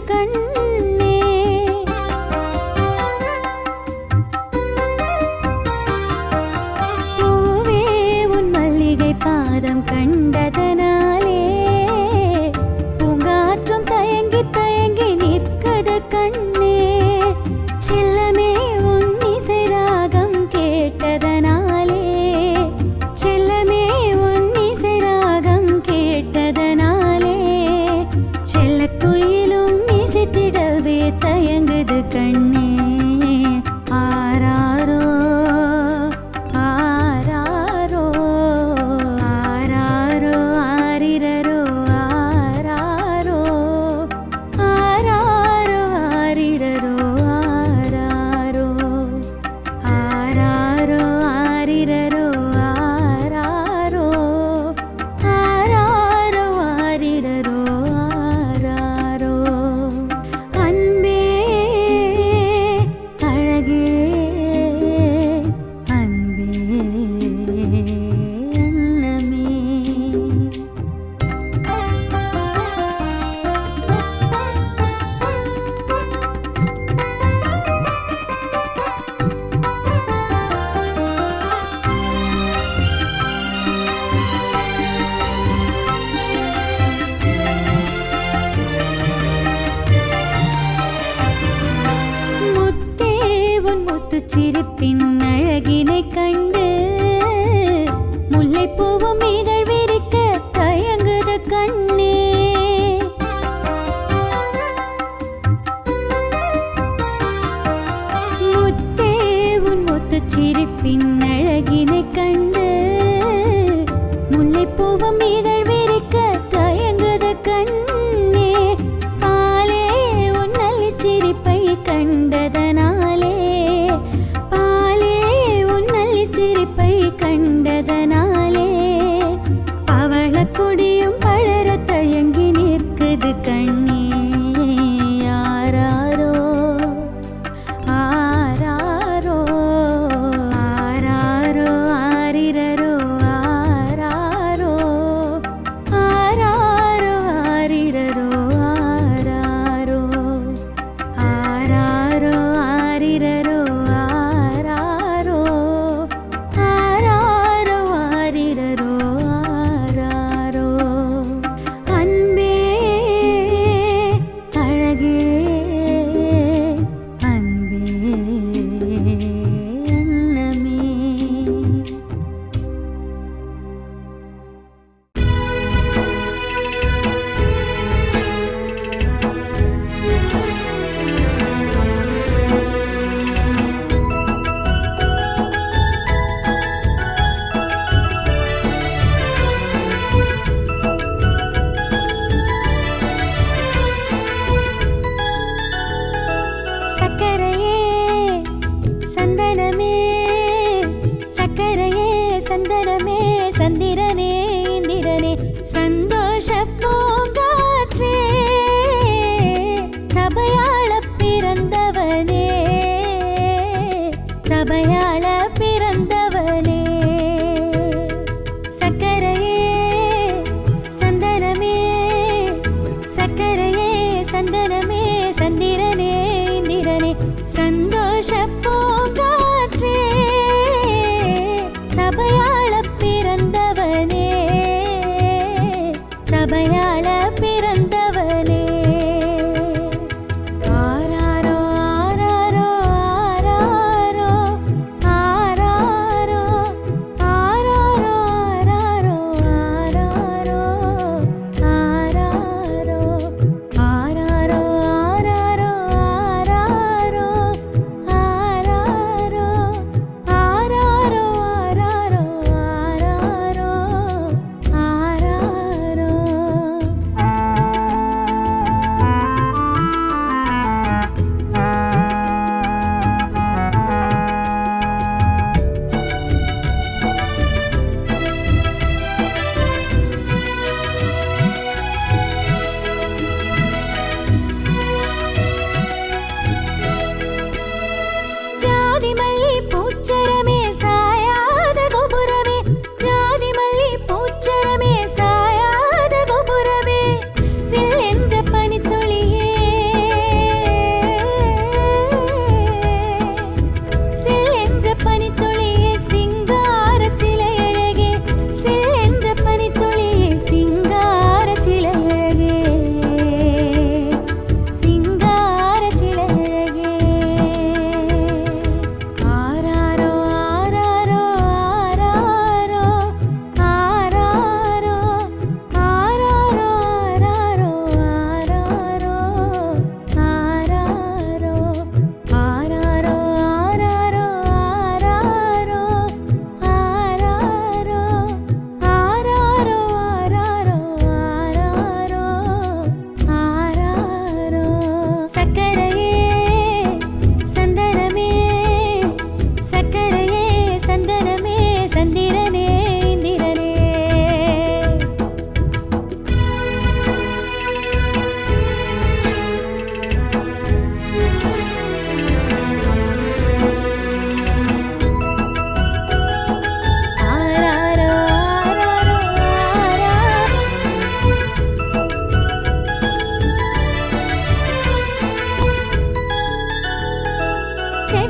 கண்ணே. பூவே உன் மல்லிகை பாதம் கண்டதனாலே பூங்காற்றும் தயங்கி தயங்கி நிற்கது கண்ணே. செல்லமே உன் இசை ராகம் கேட்டதனாலே செல்லமே உன் இசை ராகம் கேட்டதனாலே செல்லக்குயிலும் இசைத்திடவே தயங்குது கண்ணே. ஆராரோ ஆராரோ ஆராரோ ஆரிரரோ ஆராரோ ஆராரோ ஆரிரரோ ஆராரோ ஆராரோ ஆரிரரோ ஆராரோ ஆராரோ ஆரிரரோ ஆராரோ. அன்பே அழகே அன்பே அன்னமே. முத்தே உன் முத்துச்சிரிப்பின் அழகினை கண்டு முல்லைப்பூவும் இதழ் விரிக்க தயங்குது கண்ணே. முத்தே உன் முத்துச்சிரிப்பின் அழகினை கண்டு முல்லைப்பூவும் இதழ் விரிக்க தயங்குது கண்ணே. பாலே உன் நல்லிச்சிரிப்பை கண்டதனாலே பாலே உன் நல்லிச்சிரிப்பை கண்டதனாலே பவளக்கொடியும் படர தயங்கி நிற்குது கண்ணே. ஆராரோ ஆராரோ ஆராரோ ஆரிரரோ ஆராரோ ஆராரோ ஆரிரரோ ஆராரோ ஆராரோ ஆரிரரோ ஆராரோ ஆராரோ ஆரிரரோ ஆராரோ. அன்பே அழகே அன்பே அன்னமே. சக்கரையே சந்தனமே சக்கரையே சந்தனமே சந்திரனே இந்திரனே சந்தோஷ பூங்காற்றே சபையாள பிறந்தவனே சபையாள பிறந்தவனே. சக்கரையே சந்தனமே சக்கரையே சந்தனமே சந்திரனே இந்திரனே சந்தோஷ பூங்காற்றே சபையாள பிறந்தவனே சபையாள பிறந்தவனே. ஆராரோ ஆராரோ ஆராரோ ஆராரோ ஆராரோ ஆராரோ ஆராரோ ஆராரோ ஆராரோ ஆராரோ ஆராரோ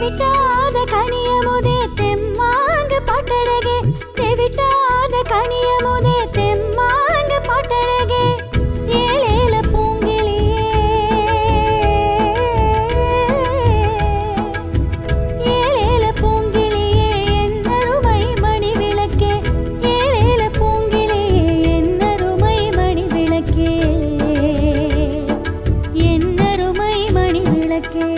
தெவிட்டாத கனியமுதே தெம்மாங்கு பாட்டழகே தெவிட்டாத கனியமுதே தெம்மாங்கு பாட்டழகே ஏலேல பூங்கிளியே ஏலேல பூங்கிளியே என்னருமை மணி விளக்கே ஏலேல பூங்கிளியே என்னருமை மணி விளக்கே என்னருமை மணி விளக்கே